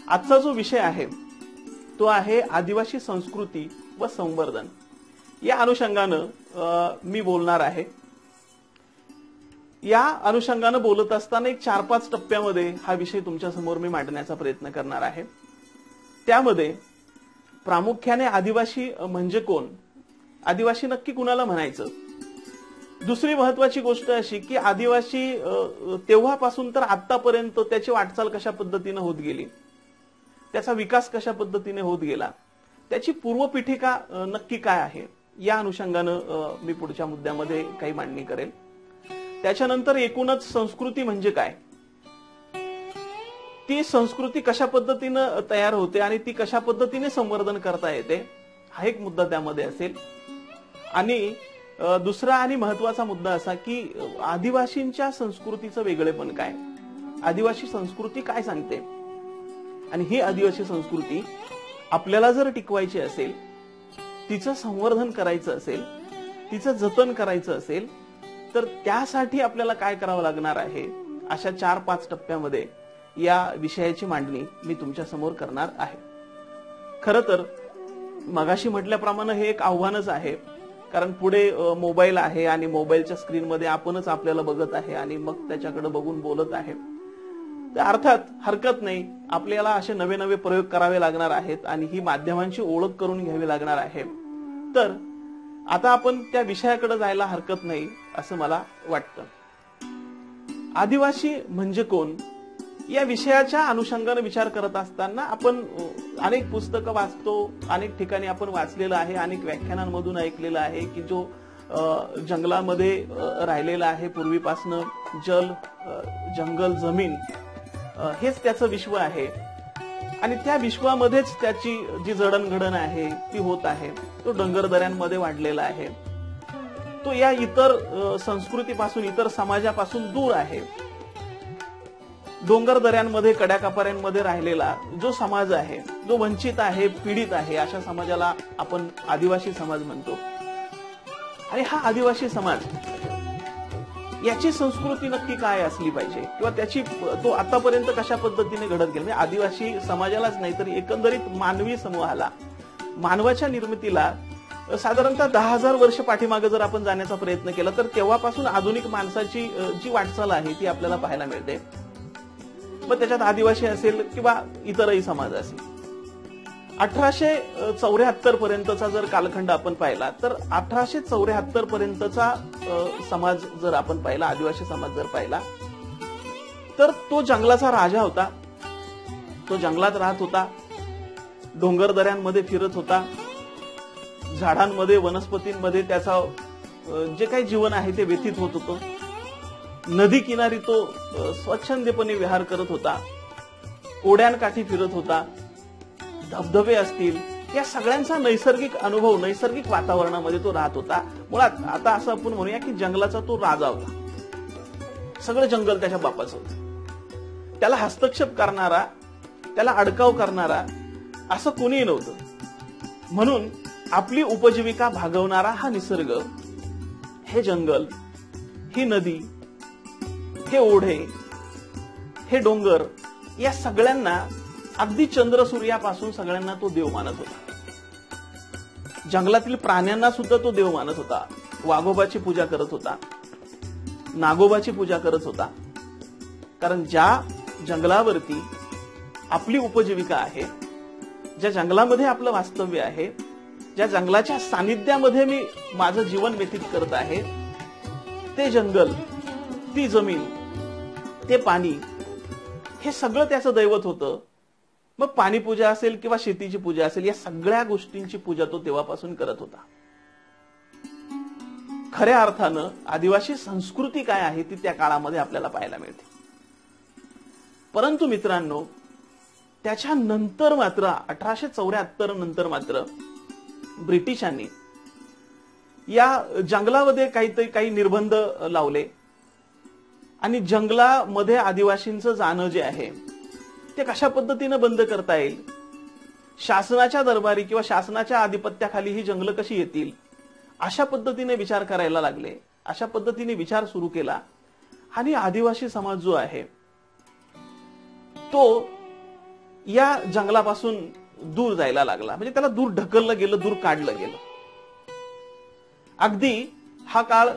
आजचा जो विषय आहे तो आहे आदिवासी संस्कृती व संवर्धन। या अनुषंगानं मी बोलणार आहे। या अनुषंगानं बोलत असताना एक 4-5 टप्प्यामध्ये हा विषय तुमच्या समोर मी मांडण्याचा प्रयत्न करणार आहे। त्यामध्ये प्रामुख्याने आदिवासी म्हणजे कोण, आदिवासी नक्की कुणाला म्हणायचं, दुसरी महत्त्वाची गोष्ट अशी की आदिवासी तेव्हापासून तर आतापर्यंत त्याची वाटचाल कशा पद्धतीने होत गेली, त्याचा विकास कशा पद्धतीने होत गेला, त्याची पूर्वपीठिका नक्की काय आहे, या अनुषंगानं मी पुढच्या मुद्द्यामध्ये काही मांडणी करेल। त्याच्यानंतर एकूणच संस्कृती म्हणजे काय, ती संस्कृती कशा पद्धतीने तयार होते आणि ती कशा पद्धतीने संवर्धन करता येते, हा एक मुद्दा त्यामध्ये असेल। आणि दुसरा आणि महत्त्वाचा मुद्दा असा की आदिवासींच्या संस्कृतीचं वेगळेपण काय, आदिवासी संस्कृती काय सांगते, आणि ही आदिवासी संस्कृती आपल्याला जर टिकवायची असेल, तिचं संवर्धन करायचं असेल, तिचं जतन करायचं असेल, तर त्यासाठी आपल्याला काय करावं लागणार आहे, अशा 4-5 टप्प्यामध्ये या विषयाची मांडणी मी तुमच्या समोर करणार आहे। खरं तर मगाशी म्हटल्याप्रमाणे हे एक आव्हानच आहे, कारण पुढे मोबाईल आहे आणि मोबाईलच्या स्क्रीनमध्ये आपणच आपल्याला बघत आहे आणि मग त्याच्याकडे बघून बोलत आहे। तर अर्थात हरकत नाही, आपल्याला असे नवे नवे प्रयोग करावे लागणार आहेत आणि ही माध्यमांची ओळख करून घ्यावी लागणार आहे। तर आता आपण त्या विषयाकडे जायला हरकत नाही असं मला वाटतं। आदिवासी म्हणजे कोण या विषयाच्या अनुषंगाने विचार करत असताना आपण अनेक पुस्तकं वाचतो, अनेक ठिकाणी आपण वाचलेलं आहे, अनेक व्याख्यानांमधून ऐकलेलं आहे की जो जंगलामध्ये राहिलेला आहे पूर्वीपासनं, जंगल जमीन हेच त्याचं विश्व आहे आणि त्या विश्वामध्येच त्याची जी जडणघडण आहे ती होत आहे। तो डोंगर दऱ्यांमध्ये वाढलेला आहे, तो या इतर संस्कृतीपासून, इतर समाजापासून दूर आहे। डोंगर दऱ्यांमध्ये, कड्याकापर्यांमध्ये राहिलेला जो समाज आहे, जो वंचित आहे, पीडित आहे, अशा समाजाला आपण आदिवासी समाज म्हणतो। आणि हा आदिवासी समाज, याची संस्कृती नक्की काय असली पाहिजे किंवा त्याची तो आतापर्यंत कशा पद्धतीने घडत गेला, म्हणजे आदिवासी समाजालाच नाही तर एकंदरीत मानवी समूहाला, मानवाच्या निर्मितीला साधारणतः 10,000 वर्ष पाठीमागे जर आपण जाण्याचा प्रयत्न केला तर तेव्हापासून आधुनिक माणसाची जी वाटचाल आहे ती आपल्याला पाहायला मिळते। मग त्याच्यात आदिवासी असेल किंवा इतरही समाज असेल। 1874 पर्यंतचा जर कालखंड आपण पाहिला तर 1874 पर्यंतचा समाज जर आपण पाहिला, आदिवासी समाज जर पाहिला, तर तो जंगलाचा राजा होता। तो जंगलात राहत होता, डोंगर दऱ्यांमध्ये फिरत होता, झाडांमध्ये, वनस्पतींमध्ये त्याचा जे काही जीवन आहे ते व्यतीत होत होतं। नदी किनारी तो स्वच्छंदपणे विहार करत होता, ओढ्यांकाठी फिरत होता, धबधबे असतील, या सगळ्यांचा नैसर्गिक अनुभव, नैसर्गिक वातावरणामध्ये तो राहत होता। मुळात आता असं आपण म्हणूया की जंगलाचा तो राजा होता, सगळं जंगल त्याच्या बापाचं होतं, त्याला हस्तक्षेप करणारा, त्याला अडकाव करणारा असं कोणीही नव्हतं। म्हणून आपली उपजीविका भागवणारा हा निसर्ग, हे जंगल, ही नदी, हे ओढे, हे डोंगर, या सगळ्यांना अगदी चंद्र सूर्यापासून सगळ्यांना तो देव मानत होता। जंगलातील प्राण्यांना सुद्धा तो देव मानत होता, वाघोबाची पूजा करत होता, नागोबाची पूजा करत होता। कारण ज्या जंगलावरती आपली उपजीविका आहे, ज्या जंगलामध्ये आपलं वास्तव्य आहे, ज्या जंगलाच्या सानिध्यामध्ये मी माझं जीवन व्यतीत करत आहे, ते जंगल, ती जमीन, ते पाणी, हे सगळं त्याचं दैवत होतं। मग पाणी पूजा असेल किंवा शेतीची पूजा असेल, या सगळ्या गोष्टींची पूजा तो तेव्हापासून करत होता। खऱ्या अर्थानं आदिवासी संस्कृती काय आहे ती त्या काळामध्ये आपल्याला पाहायला मिळते। परंतु मित्रांनो, त्याच्यानंतर मात्र 1874 नंतर मात्र ब्रिटिशांनी या जंगलामध्ये काही निर्बंध लावले आणि जंगलामध्ये आदिवासींचं जाणं जे आहे ते कशा पद्धतीने बंद करता येईल, शासनाच्या दरबारी किंवा शासनाच्या आधिपत्याखाली ही जंगलं कशी येतील, अशा पद्धतीने विचार करायला लागले, अशा पद्धतीने विचार सुरू केला। आणि आदिवासी समाज जो आहे तो या जंगलापासून दूर जायला लागला, म्हणजे त्याला दूर ढकललं गेलं, दूर काढलं गेलं. अगदी हा काळ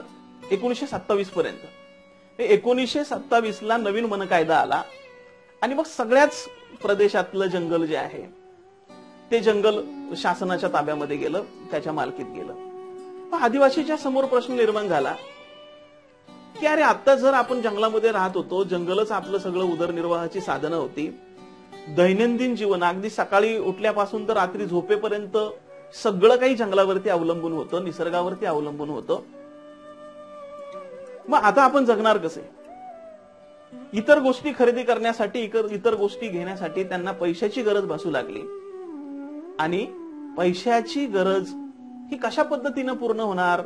1927 पर्यंत. 1927 ला नवीन वन कायदा आला आणि मग सगळ्याच प्रदेशातलं जंगल जे आहे ते जंगल शासनाच्या ताब्यामध्ये गेलं, त्याच्या मालकीत गेलं. आदिवासीच्या समोर प्रश्न निर्माण झाला की अरे आता जर आपण जंगलामध्ये राहत होतो, जंगलच आपलं सगळं उदरनिर्वाहाची साधनं होती, दैनंदिन जीवन अगदी सकाळी उठल्यापासून तर रात्री झोपेपर्यंत सगळं काही जंगलावरती अवलंबून होतं, निसर्गावरती अवलंबून होतं, मग आता आपण जगणार कसे? इतर गोष्टी खरेदी करण्यासाठी, इतर गोष्टी घेण्यासाठी त्यांना पैशाची गरज भासू लागली आणि पैशाची गरज ही कशा पद्धतीनं पूर्ण होणार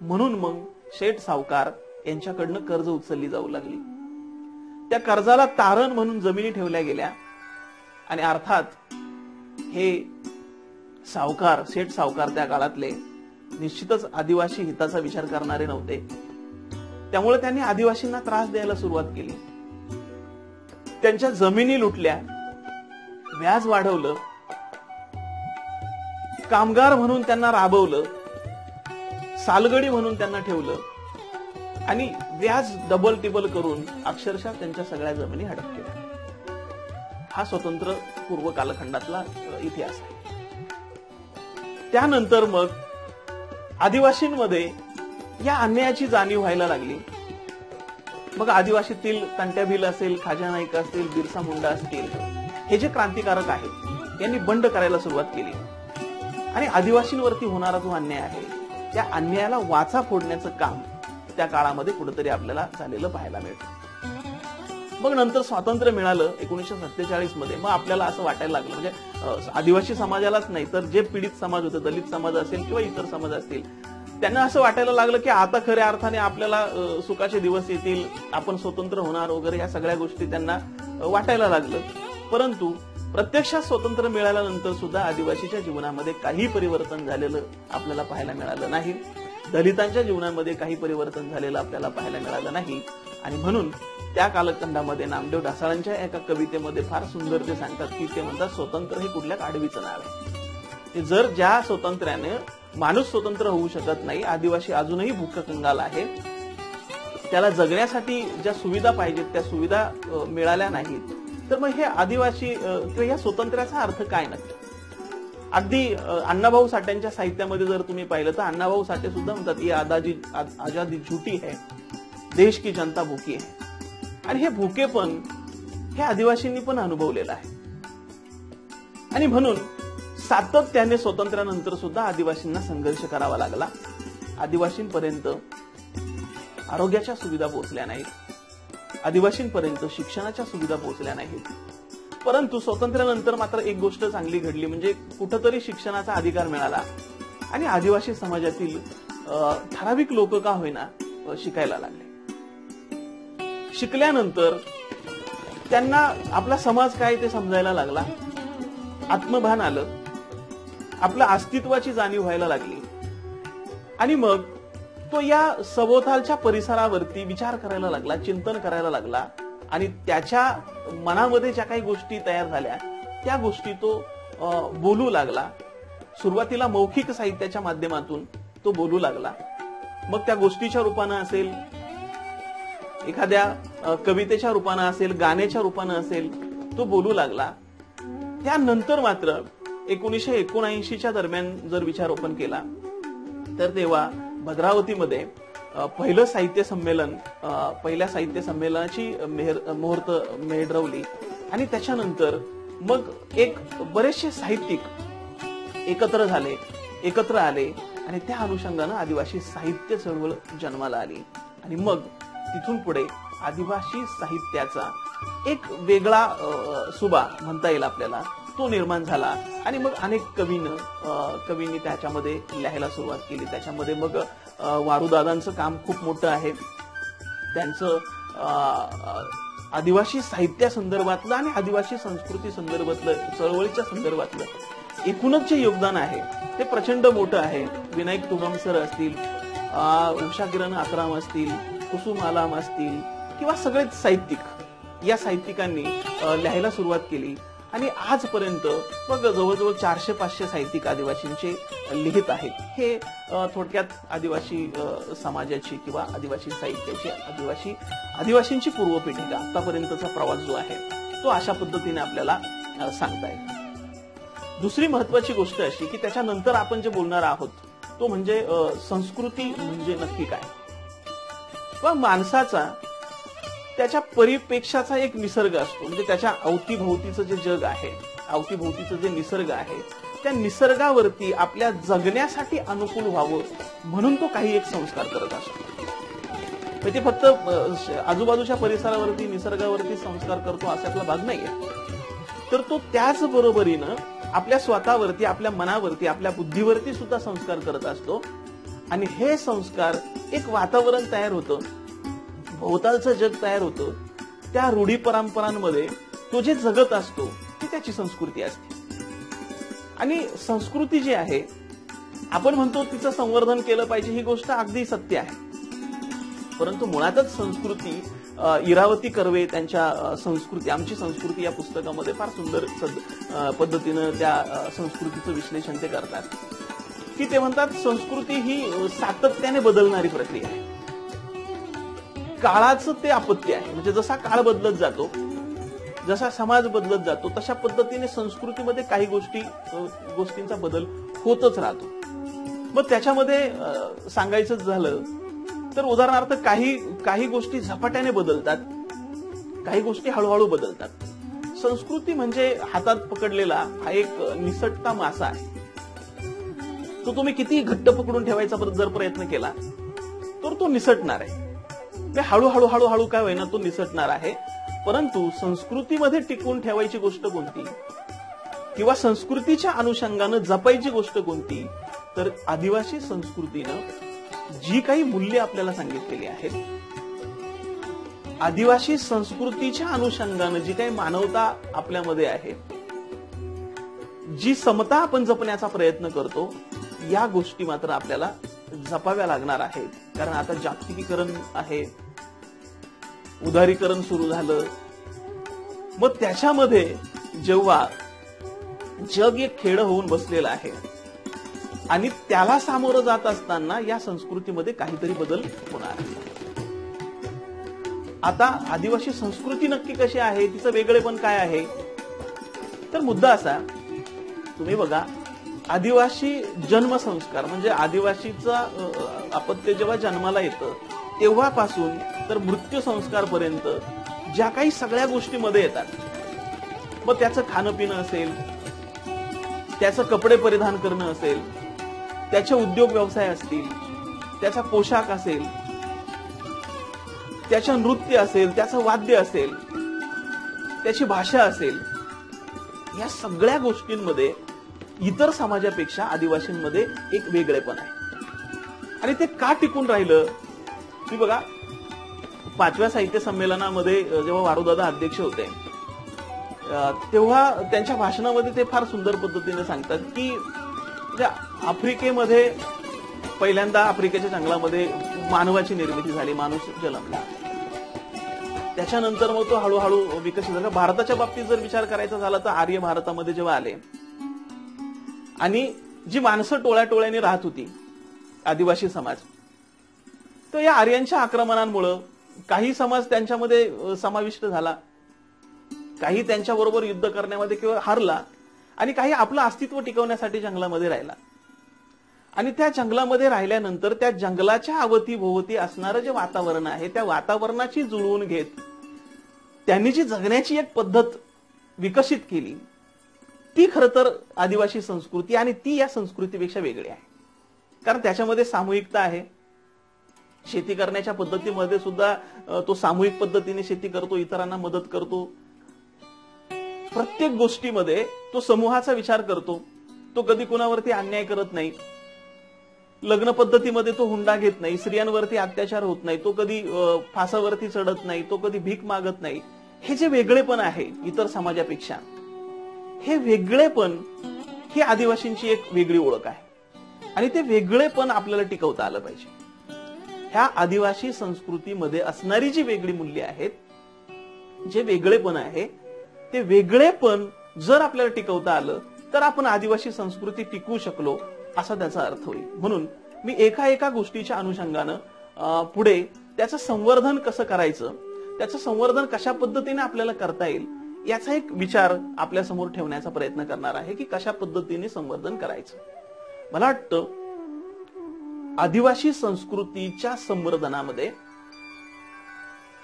म्हणून मग शेठ सावकार यांच्याकडनं कर्ज उचलली जाऊ लागली. त्या कर्जाला तारण म्हणून जमिनी ठेवल्या गेल्या आणि अर्थात हे सावकार, शेठ सावकार त्या काळातले निश्चितच आदिवासी हिताचा विचार करणारे नव्हते. त्यामुळे त्यांनी आदिवासींना त्रास द्यायला सुरुवात केली. त्यांच्या जमिनी लुटल्या, व्याज वाढवलं, कामगार म्हणून त्यांना राबवलं, सालगडी म्हणून त्यांना ठेवलं आणि व्याज डबल टिबल करून अक्षरशः त्यांच्या सगळ्या जमिनी हडप केल्या. हा स्वतंत्र पूर्व कालखंडातला इतिहास आहे. त्यानंतर मग आदिवासींमध्ये या अन्यायाची जाणीव व्हायला लागली. मग आदिवासीतील तंट्या भिल असेल, खाजा नाईक असतील, बिरसा मुंडा असतील, हे जे क्रांतिकारक आहेत यांनी बंड करायला सुरुवात केली आणि आदिवासींवरती होणारा जो अन्याय आहे त्या अन्यायाला वाचा फोडण्याचं काम त्या काळामध्ये कुठेतरी आपल्याला झालेलं पाहायला मिळतं. मग नंतर स्वातंत्र्य मिळालं 1947 मध्ये. मग आपल्याला असं वाटायला लागलं, म्हणजे आदिवासी समाजालाच नाही तर जे पीडित समाज होते, दलित समाज असेल किंवा इतर समाज असतील, त्यांना असं वाटायला लागलं की आता खऱ्या अर्थाने आपल्याला सुखाचे दिवस येतील, आपण स्वतंत्र होणार वगैरे, या सगळ्या गोष्टी त्यांना वाटायला लागलं. परंतु प्रत्यक्षात स्वातंत्र्य मिळाल्यानंतर सुद्धा आदिवासीच्या जीवनामध्ये काही परिवर्तन झालेलं आपल्याला पाहायला मिळालं नाही. दलितांच्या जीवनामध्ये काही परिवर्तन झालेलं आपल्याला पाहायला मिळालं नाही. आणि म्हणून त्या कालखंडामध्ये नामदेव ढसाळांच्या एका कवितेमध्ये फार सुंदर ते सांगतात की ते म्हणतात, स्वतंत्र हे कुठल्या काढवीचं नाव आहे. जर ज्या स्वातंत्र्याने माणूस स्वतंत्र होऊ शकत नाही, आदिवासी अजूनही भूक कंगाल आहे, त्याला जगण्यासाठी ज्या सुविधा पाहिजेत त्या सुविधा मिळाल्या नाहीत, तर मग हे आदिवासी किंवा या स्वातंत्र्याचा अर्थ काय नक्की? अगदी अण्णाभाऊ साठ्यांच्या साहित्यामध्ये जर तुम्ही पाहिलं तर अण्णाभाऊ साठे सुद्धा म्हणतात, ये आजादी झुटी है, देश की जनता भूकी है. आणि हे भूकेपण हे आदिवासींनी पण अनुभवलेलं आहे. आणि म्हणून सातत्याने स्वातंत्र्यानंतर सुद्धा आदिवासींना संघर्ष करावा लागला. आदिवासींपर्यंत आरोग्याच्या सुविधा पोहोचल्या नाहीत, आदिवासींपर्यंत शिक्षणाच्या सुविधा पोहोचल्या नाहीत. परंतु स्वातंत्र्यानंतर मात्र एक गोष्ट चांगली घडली, म्हणजे कुठंतरी शिक्षणाचा अधिकार मिळाला आणि आदिवासी समाजातील ठराविक लोक का होईना शिकायला लागले. शिकल्यानंतर त्यांना आपला समाज काय ते समजायला लागला, आत्मभान आलं, आपल्या अस्तित्वाची जाणीव व्हायला लागली आणि मग तो या सभोवतालच्या परिसरावरती विचार करायला लागला, चिंतन करायला लागला आणि त्याच्या मनामध्ये ज्या काही गोष्टी तयार झाल्या त्या गोष्टी तो बोलू लागला. सुरुवातीला मौखिक साहित्याच्या माध्यमातून तो बोलू लागला, मग त्या गोष्टीच्या रूपानं असेल, एखाद्या कवितेच्या रूपानं असेल, गाण्याच्या रूपानं असेल, तो बोलू लागला. त्यानंतर मात्र 1979च्या दरम्यान जर विचारोपण केला तर तेव्हा भद्रावतीमध्ये पहिलं साहित्य संमेलन, पहिल्या साहित्य संमेलनाची मुहूर्त मेढरवली आणि त्याच्यानंतर मग एक बरेचसे साहित्यिक एकत्र आले आणि त्या अनुषंगानं आदिवासी साहित्य चळवळ जन्माला आली. आणि मग तिथून पुढे आदिवासी साहित्याचा एक वेगळा सुबा म्हणता येईल आपल्याला, तो निर्माण झाला आणि मग अनेक कवींनी त्याच्यामध्ये लिहायला सुरुवात केली. त्याच्यामध्ये मग वारूदादांचं काम खूप मोठं आहे. त्यांचं आदिवासी साहित्या संदर्भातलं आणि आदिवासी संस्कृती संदर्भातलं, चळवळीच्या संदर्भातलं एकूणच जे योगदान आहे ते प्रचंड मोठं आहे. विनायक तुगम सर असतील, उषा किरण आत्राम असतील, कुसुम आलाम असतील किंवा सगळेच साहित्यिक, या साहित्यिकांनी लिहायला सुरुवात केली आणि आजपर्यंत मग जवळजवळ 400-500 साहित्यिक आदिवासींचे लिहित आहेत. हे थोडक्यात आदिवासी समाजाची किंवा आदिवासी साहित्याची आदिवासींची पूर्वपीठिका आतापर्यंतचा प्रवास जो आहे तो अशा पद्धतीने आपल्याला सांगता येईल. दुसरी महत्वाची गोष्ट अशी की त्याच्यानंतर आपण जे बोलणार आहोत तो म्हणजे संस्कृती म्हणजे नक्की काय. पण माणसाचा त्याच्या परिपेक्षाचा एक निसर्ग असतो, म्हणजे त्याच्या अवतीभोवतीचं जे जग आहे, अवतीभोवतीचं जे निसर्ग आहे, त्या निसर्गावरती आपल्या जगण्यासाठी अनुकूल व्हावं म्हणून तो काही एक संस्कार करत असतो. ते फक्त आजूबाजूच्या परिसरावरती निसर्गावरती संस्कार करतो असातला भाग नाहीये, तर तो त्याच बरोबरीनं आपल्या स्वतःवरती, आपल्या मनावरती, आपल्या बुद्धीवरती सुद्धा संस्कार करत असतो. आणि हे संस्कार एक वातावरण तयार होतं, भोवतालचं जग तयार होतं. त्या रूढी परंपरांमध्ये तो जे जगत असतो ती त्याची संस्कृती असते. आणि संस्कृती जी आहे आपण म्हणतो तिचं संवर्धन केलं पाहिजे, ही गोष्ट अगदी सत्य आहे. परंतु मुळातच संस्कृती, इरावती कर्वे त्यांच्या संस्कृती आमची संस्कृती या पुस्तकामध्ये फार सुंदर पद्धतीनं त्या संस्कृतीचं विश्लेषण ते करतात. की ते म्हणतात संस्कृती ही सातत्याने बदलणारी प्रक्रिया आहे. काळाचं ते अपत्य आहे. म्हणजे जसा काळ बदलत जातो, जसा समाज बदलत जातो, तशा पद्धतीने संस्कृतीमध्ये काही गोष्टींचा बदल होतच राहतो. मग त्याच्यामध्ये सांगायचं झालं तर उदाहरणार्थ काही गोष्टी झपाट्याने बदलतात, काही गोष्टी हळूहळू बदलतात. संस्कृती म्हणजे हातात पकडलेला हा एक निसटता मासा आहे. तो तुम्ही किती घट्ट पकडून ठेवायचा जर प्रयत्न केला तर तो निसटणार आहे. हळूहळू काय होईना तो निसटणार आहे. परंतु संस्कृतीमध्ये टिकून ठेवायची गोष्ट कोणती किंवा संस्कृतीच्या अनुषंगानं जपायची गोष्ट कोणती, तर आदिवासी संस्कृतीनं जी काही मूल्य आपल्याला सांगितलेली आहेत, आदिवासी संस्कृतीच्या अनुषंगानं जी काही मानवता आपल्यामध्ये आहे, जी समता आपण जपण्याचा प्रयत्न करतो, या गोष्टी मात्र आपल्याला जपाव्या लागणार आहेत. कारण आता जागतिकीकरण आहे, उदारीकरण सुरू झालं. मग त्याच्यामध्ये जेव्हा जग एक खेड होऊन बसलेलं आहे आणि त्याला सामोरं जात असताना या संस्कृतीमध्ये काहीतरी बदल होणार आहे. आता आदिवासी संस्कृती नक्की कशी आहे, तिचं वेगळेपण काय आहे, तर मुद्दा असा, तुम्ही बघा आदिवासी जन्मसंस्कार म्हणजे आदिवासीचा अपत्य जेव्हा जन्माला येतं तेव्हापासून तर मृत्यू संस्कार पर्यंत ज्या काही सगळ्या गोष्टी मध्ये येतात, मग त्याचं खाणं पिणं असेल, त्याचं कपडे परिधान करणं असेल, त्याचे उद्योग व्यवसाय असतील, त्याचा पोशाख असेल, त्याचं नृत्य असेल, त्याचं वाद्य असेल, त्याची भाषा असेल, या सगळ्या गोष्टींमध्ये इतर समाजापेक्षा आदिवासींमध्ये एक वेगळेपण आहे. आणि ते का टिकून राहिलं, तुम्ही बघा 5व्या साहित्य संमेलनामध्ये जेव्हा वारुदादा अध्यक्ष होते तेव्हा त्यांच्या भाषणामध्ये ते फार सुंदर पद्धतीने सांगतात की आफ्रिकेमध्ये पहिल्यांदा आफ्रिकेच्या जंगलामध्ये मानवाची निर्मिती झाली, माणूस जन्मला. त्याच्यानंतर मग तो हळूहळू विकसित झाला. भारताच्या बाबतीत जर विचार करायचा झाला तर आर्य भारतामध्ये जेव्हा आले आणि जी माणसं टोळ्याटोळ्याने राहत होती आदिवासी समाज, तर या आर्यांच्या आक्रमणांमुळे काही समाज त्यांच्यामध्ये समाविष्ट झाला, काही त्यांच्याबरोबर युद्ध करण्यामध्ये किंवा हरला आणि काही आपलं अस्तित्व टिकवण्यासाठी जंगलामध्ये राहिला. आणि त्या जंगलामध्ये राहिल्यानंतर त्या जंगलाच्या अवतीभोवती असणारं जे वातावरण आहे त्या वातावरणाची जुळवून घेत त्यांनी जी जगण्याची एक पद्धत विकसित केली ती खरं तर आदिवासी संस्कृती, आणि ती या संस्कृतीपेक्षा वेगळी आहे. कारण त्याच्यामध्ये सामूहिकता आहे. शेती करण्याच्या पद्धतीमध्ये सुद्धा तो सामूहिक पद्धतीने शेती करतो, इतरांना मदत करतो. प्रत्येक गोष्टीमध्ये तो समूहाचा विचार करतो. तो कधी कुणावरती अन्याय करत नाही. लग्न पद्धतीमध्ये तो हुंडा घेत नाही, स्त्रियांवरती अत्याचार होत नाही, तो कधी फासावरती चढत नाही, तो कधी भीक मागत नाही. हे जे वेगळेपण आहे इतर समाजापेक्षा, हे वेगळेपण ही आदिवासींची एक वेगळी ओळख आहे आणि ते वेगळेपण आपल्याला टिकवता आलं पाहिजे. ह्या आदिवासी संस्कृतीमध्ये असणारी जी वेगळी मूल्य आहेत, जे वेगळेपण आहे, ते वेगळेपण जर आपल्याला टिकवता आलं तर आपण आदिवासी संस्कृती टिकवू शकलो असा त्याचा अर्थ होईल. म्हणून मी एका गोष्टीच्या अनुषंगानं पुढे त्याचं संवर्धन कसं करायचं, त्याचं संवर्धन कशा पद्धतीने आपल्याला करता येईल याचा एक विचार आपल्या समोर ठेवण्याचा प्रयत्न करणार आहे की कशा पद्धतीने संवर्धन करायचं. मला वाटतं आदिवासी संस्कृतीच्या संवर्धनामध्ये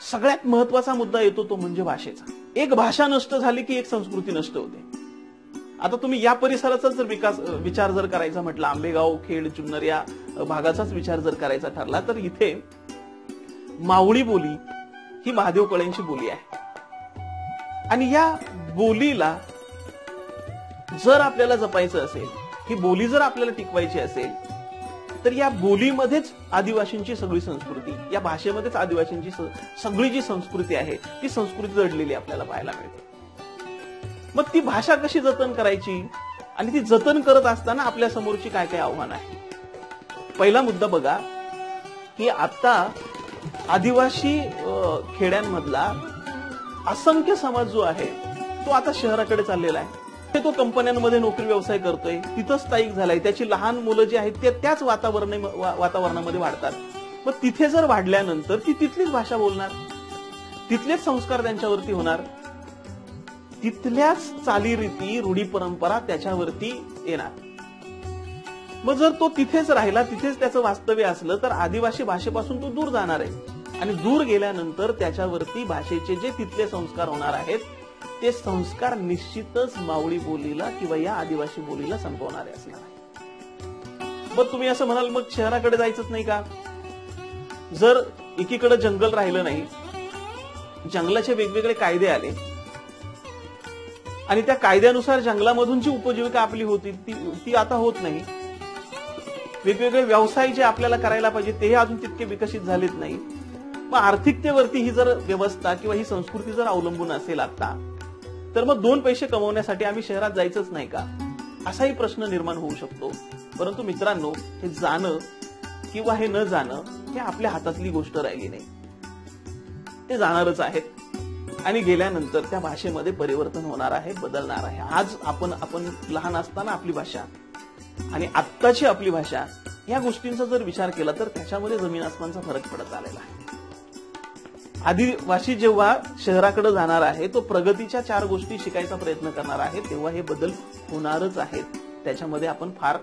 सगळ्यात महत्वाचा मुद्दा येतो तो म्हणजे भाषेचा. एक भाषा नष्ट झाली की एक संस्कृती नष्ट होते. आता तुम्ही या परिसराचा जर विचार जर करायचा म्हटला, आंबेगाव, खेड, जुन्नर या भागाचाच विचार जर करायचा ठरला तर इथे मावळी बोली ही महादेव कळेंची बोली आहे. आणि या बोलीला जर आपल्याला जपायचं असेल, ही बोली जर आपल्याला टिकवायची असेल तर या बोलीमध्येच आदिवासींची सगळी संस्कृती, या भाषेमध्येच आदिवासींची सगळी जी संस्कृती आहे ती संस्कृती दडलेली आपल्याला पाहायला मिळते. मग ती भाषा कशी जतन करायची आणि ती जतन करत असताना आपल्या समोरची काय काय आव्हानं आहे. पहिला मुद्दा बघा की आता आदिवासी खेड्यांमधला असंख्य समाज जो आहे तो आता शहराकडे चाललेला आहे. तो कंपन्यांमध्ये नोकरी व्यवसाय करतोय, तिथं स्थायिक झालाय. त्याची लहान मुलं जी आहेत ते त्याच वातावरणामध्ये वाढतात. मग तिथे जर वाढल्यानंतर ती तिथलीच भाषा बोलणार, तिथलेच संस्कार त्यांच्यावरती होणार, तिथल्याच चालीरीती रूढी परंपरा त्याच्यावरती येणार. मग जर तो तिथेच राहिला, तिथेच त्याचं वास्तव्य असलं तर आदिवासी भाषेपासून तो दूर जाणार आहे. आणि दूर गेल्यानंतर त्याच्यावरती भाषेचे जे तिथले संस्कार होणार आहेत ते संस्कार निश्चितच मावळी बोलीला किंवा या आदिवासी बोलीला संपवणारे असणार आहे. मग तुम्ही असं म्हणाल, मग शहराकडे जायचंच नाही का? जर एकीकडे जंगल राहिलं नाही, जंगलाचे वेगवेगळे कायदे आले आणि त्या कायद्यानुसार जंगलामधून जी उपजीविका आपली होती ती आता होत नाही, वेगवेगळे व्यवसाय जे आपल्याला करायला पाहिजे तेही अजून तितके विकसित झालेत नाही, मग आर्थिकतेवरती ही जर व्यवस्था किंवा ही संस्कृती जर अवलंबून असेल आता, तर मग 2 पैसे कमवण्यासाठी आम्ही शहरात जायचंच नाही का, असाही प्रश्न निर्माण होऊ शकतो. परंतु मित्रांनो, हे जाणं किंवा हे न जाणं हे आपल्या हातातली गोष्ट राहिली नाही. ते जाणारच आहेत आणि गेल्यानंतर त्या भाषेमध्ये परिवर्तन होणार आहे, बदलणार आहे. आज आपण लहान असताना आपली भाषा आणि आत्ताची आपली भाषा या गोष्टींचा जर विचार केला तर त्याच्यामध्ये जमीन आसमानचा फरक पडत आलेला आहे. आदिवासी जेव्हा शहराकडे जाणार आहे तो प्रगतीच्या 4 गोष्टी शिकायचा प्रयत्न करणार आहे, तेव्हा हे बदल होणारच आहेत. त्याच्यामध्ये आपण फार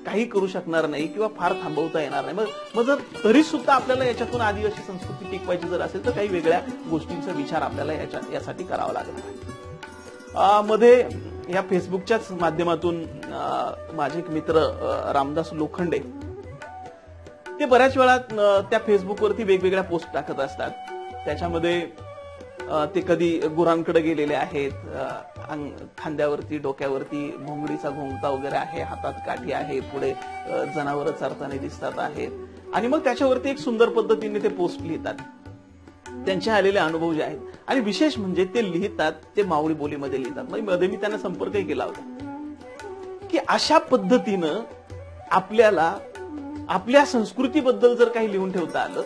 काही करू शकणार नाही किंवा फार थांबवता येणार नाही. मग जर तरी सुद्धा आपल्याला याच्यातून आदिवासी संस्कृती टिकवायची जर असेल तर काही वेगळ्या गोष्टींचा विचार आपल्याला यासाठी करावा लागणार. मध्ये या फेसबुकच्याच माध्यमातून माझे एक मित्र रामदास लोखंडे ते बऱ्याच वेळा त्या फेसबुकवरती वेगवेगळ्या पोस्ट टाकत असतात. त्याच्यामध्ये ते कधी गुरांकडे गेलेले आहेत, खांद्यावरती डोक्यावरती भोंगडीचा घोंगटा वगैरे आहे, हातात काठी आहे, पुढे जनावरं चरताना दिसतात आहेत आणि मग त्याच्यावरती एक सुंदर पद्धतीने ते पोस्ट लिहितात, त्यांचे आलेले अनुभव जे आहेत. आणि विशेष म्हणजे ते लिहितात ते मावळी बोलीमध्ये लिहितात. मध्ये मी त्यांना संपर्कही केला होता की अशा पद्धतीनं आपल्याला आपल्या संस्कृतीबद्दल जर काही लिहून ठेवता आलं,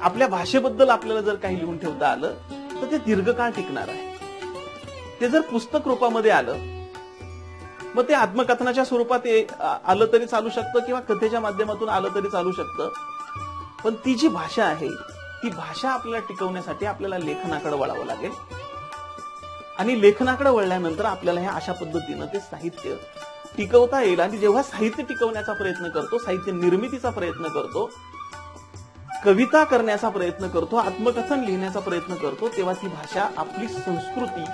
आपल्या भाषेबद्दल आपल्याला जर काही लिहून ठेवता आलं तर ते दीर्घकाळ टिकणार आहे. ते जर पुस्तक रूपामध्ये आलं, मग ते आत्मकथनाच्या स्वरूपात आलं तरी चालू शकतं किंवा कथेच्या माध्यमातून आलं तरी चालू शकतं. पण ती जी भाषा आहे ती भाषा आपल्याला टिकवण्यासाठी आपल्याला लेखनाकडे वळावं लागेल आणि लेखनाकडे वळल्यानंतर आपल्याला हे अशा पद्धतीनं ते साहित्य टिकवता येईल. आणि जेव्हा साहित्य टिकवण्याचा प्रयत्न करतो, साहित्य निर्मितीचा प्रयत्न करतो, कविता करण्याचा प्रयत्न करतो, आत्मकथन लिहिण्याचा प्रयत्न करतो, तेव्हा ती भाषा आपली संस्कृती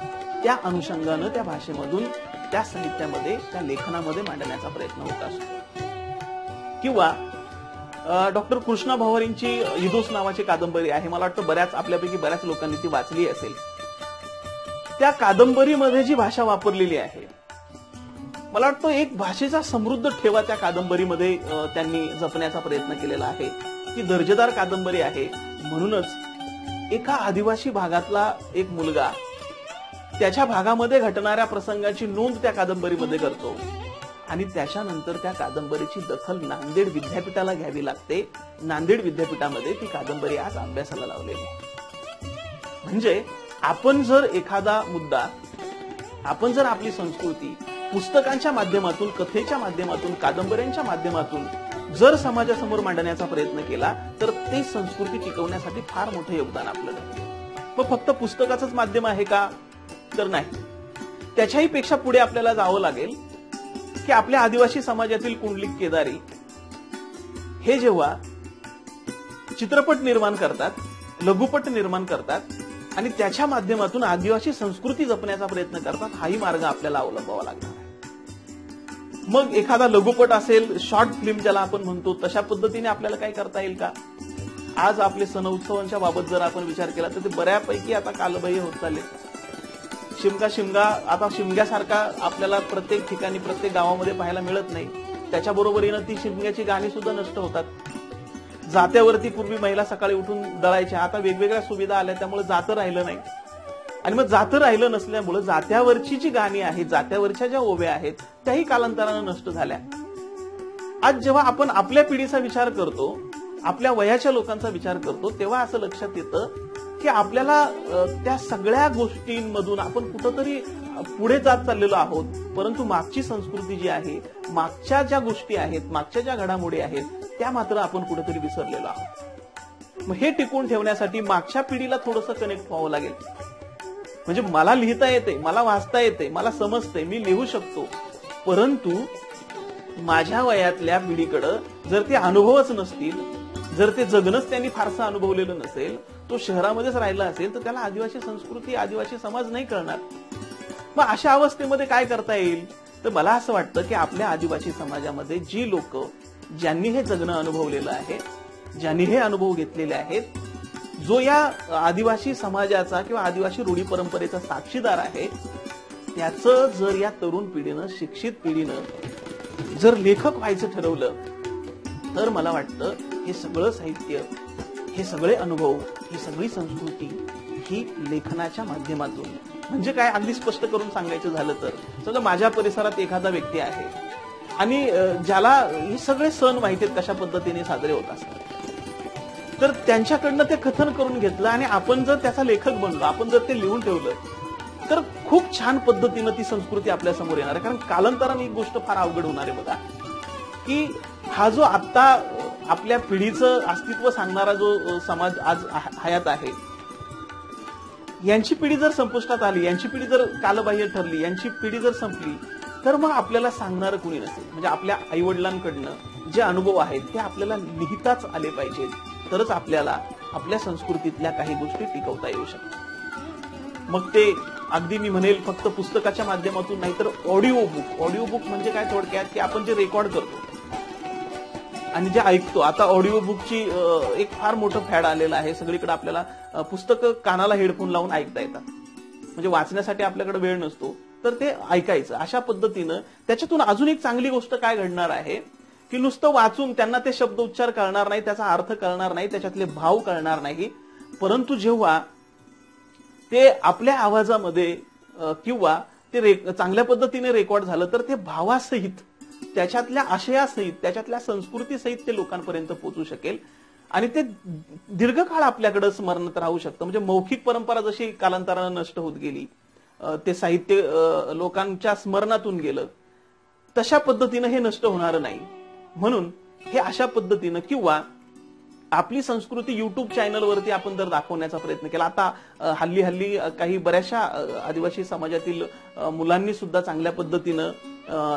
त्या अनुषंगानं त्या भाषेमधून त्या साहित्यामध्ये त्या लेखनामध्ये मांडण्याचा प्रयत्न होत असतो. किंवा डॉक्टर कृष्णा भावारींची इदोस नावाची कादंबरी आहे, मला वाटतं आपल्यापैकी बऱ्याच लोकांनी ती वाचली असेल. त्या कादंबरीमध्ये जी भाषा वापरलेली आहे, मला वाटतं एक भाषेचा समृद्ध ठेवा त्या कादंबरीमध्ये त्यांनी जपण्याचा प्रयत्न केलेला आहे. ती दर्जेदार कादंबरी आहे. म्हणूनच एका आदिवासी भागातला एक मुलगा त्याच्या भागामध्ये घटणाऱ्या प्रसंगाची नोंद त्या कादंबरीमध्ये करतो आणि त्याच्यानंतर त्या कादंबरीची दखल नांदेड विद्यापीठाला घ्यावी लागते. नांदेड विद्यापीठामध्ये ती कादंबरी आज अभ्यासाला लावलेली आहे. म्हणजे आपण जर एखादा मुद्दा आपण जर आपली संस्कृती पुस्तकांच्या माध्यमातून, कथेच्या माध्यमातून, कादंबऱ्यांच्या माध्यमातून जर समाजासमोर मांडण्याचा प्रयत्न केला तर ती संस्कृती टिकवण्यासाठी फार मोठं योगदान आपलं आहे. मग फक्त पुस्तकाचंच माध्यम आहे का? तर नाही. त्याच्याही पेक्षा पुढे आपल्याला जावं लागेल की आपल्या आदिवासी समाजातील कुंडलिक केदारी हे जेव्हा चित्रपट निर्माण करतात, लघुपट निर्माण करतात आणि त्याच्या माध्यमातून आदिवासी संस्कृती जपण्याचा प्रयत्न करतात, हाही मार्ग आपल्याला अवलंबावा लागणार आहे. मग एखादा लघुपट असेल, शॉर्ट फिल्म ज्याला आपण म्हणतो, तशा पद्धतीने आपल्याला काय करता येईल का? आज आपले सण उत्सवांच्या बाबत जर आपण विचार केला तर ते बऱ्यापैकी आता कालबाह्य होत चालले. शिमगा आता शिमग्यासारखा आपल्याला प्रत्येक ठिकाणी, प्रत्येक गावामध्ये पाहायला मिळत नाही. त्याच्या बरोबरीनं ती शिमग्याची गाणी सुद्धा नष्ट होतात. जात्यावरती पूर्वी महिला सकाळी उठून दळायच्या, आता वेगवेगळ्या सुविधा आल्या त्यामुळे जातं राहिलं नाही. आणि मग जातं राहिलं नसल्यामुळे जात्यावरची जी गाणी आहेत, जात्यावरच्या ज्या ओव्या आहेत, त्याही कालांतरानं नष्ट झाल्या. आज जेव्हा आपण आपल्या पिढीचा विचार करतो, आपल्या वयाच्या लोकांचा विचार करतो, तेव्हा असं लक्षात येतं की आपल्याला त्या सगळ्या गोष्टींमधून आपण कुठंतरी पुढे जात चाललेलो आहोत, परंतु मागची संस्कृती जी आहे, मागच्या ज्या गोष्टी आहेत, मागच्या ज्या घडामोडी आहेत, त्या मात्र आपण कुठेतरी विसरलेलो आहोत. मग हे टिकवून ठेवण्यासाठी मागच्या पिढीला थोडंसं कनेक्ट व्हावं लागेल. म्हणजे मला लिहिता येते, मला वाचता येते, मला समजते, मी लिहू शकतो, परंतु माझ्या वयातल्या पिढीकडे जर ते अनुभवच नसतील, जर ते जगणंच त्यांनी फारसं अनुभवलेलं नसेल, तो शहरामध्येच राहिला असेल, तर त्याला आदिवासी संस्कृती, आदिवासी समाज नाही कळणार. मग अशा अवस्थेमध्ये काय करता येईल? तर मला असं वाटतं की आपल्या आदिवासी समाजामध्ये जी लोक, ज्यांनी हे जगणं अनुभवलेलं आहे, ज्यांनी हे अनुभव घेतलेले आहेत, जो या आदिवासी समाजाचा किंवा आदिवासी रूढी परंपरेचा साक्षीदार आहे, त्याचं जर या तरुण पिढीनं, शिक्षित पिढीनं जर लेखक व्हायचं ठरवलं, तर मला वाटतं हे सगळं साहित्य, हे सगळे अनुभव, ही सगळी संस्कृती ही लेखनाच्या माध्यमातून, म्हणजे काय अगदी स्पष्ट करून सांगायचं झालं तर, समजा माझ्या परिसरात एखादा व्यक्ती आहे आणि ज्याला हे सगळे सण माहिती आहेत कशा पद्धतीने साजरे होत असतात, तर त्यांच्याकडनं ते कथन करून घेतलं आणि आपण जर त्याचा लेखक बनलो, आपण जर ते लिहून ठेवलं, तर खूप छान पद्धतीनं ती संस्कृती आपल्या समोर येणार आहे. कारण कालांतराने एक गोष्ट फार अवघड होणार आहे बघा, की हा जो आता आपल्या पिढीचं अस्तित्व सांगणारा जो समाज आज हयात आहे, यांची पिढी जर संपुष्टात आली, यांची पिढी जर कालबाह्य ठरली, यांची पिढी जर संपली, तर मग आपल्याला सांगणारं कुणी नसेल. म्हणजे आपल्या आईवडिलांकडनं जे अनुभव आहेत ते आपल्याला लिहिताच आले पाहिजेत, तरच आपल्याला आपल्या संस्कृतीतल्या काही गोष्टी टिकवता येऊ शकतात. मग ते अगदी मी म्हणेल फक्त पुस्तकाच्या माध्यमातून नाही, तर ऑडिओ बुक. ऑडिओ बुक म्हणजे काय थोडक्यात, की आपण जे रेकॉर्ड करतो आणि जे ऐकतो. आता ऑडिओ बुकची एक फार मोठं फॅड आलेलं आहे. सगळीकडे आपल्याला पुस्तकं कानाला हेडफोन लावून ऐकता येतात. म्हणजे वाचण्यासाठी आपल्याकडे वेळ नसतो, तर ते ऐकायचं. अशा पद्धतीनं त्याच्यातून अजून एक चांगली गोष्ट काय घडणार आहे, की नुसतं वाचून त्यांना ते शब्द उच्चार कळणार नाही, त्याचा अर्थ कळणार नाही, त्याच्यातले भाव कळणार नाही, परंतु जेव्हा ते आपल्या आवाजामध्ये किंवा ते चांगल्या पद्धतीने रेकॉर्ड झालं, तर ते भावासहित, त्याच्यातल्या आशयासहित, त्याच्यातल्या संस्कृतीसहित ते लोकांपर्यंत पोहोचू शकेल आणि ते दीर्घकाळ आपल्याकडे स्मरणात राहू शकतं. म्हणजे मौखिक परंपरा जशी कालांतरानं नष्ट होत गेली, ते साहित्य लोकांच्या स्मरणातून गेलं, तशा पद्धतीनं हे नष्ट होणार नाही. म्हणून हे अशा पद्धतीनं किंवा आपली संस्कृती युट्यूब चॅनलवरती आपण जर दाखवण्याचा प्रयत्न केला. आता हल्ली काही बऱ्याचशा आदिवासी समाजातील मुलांनी सुद्धा चांगल्या पद्धतीनं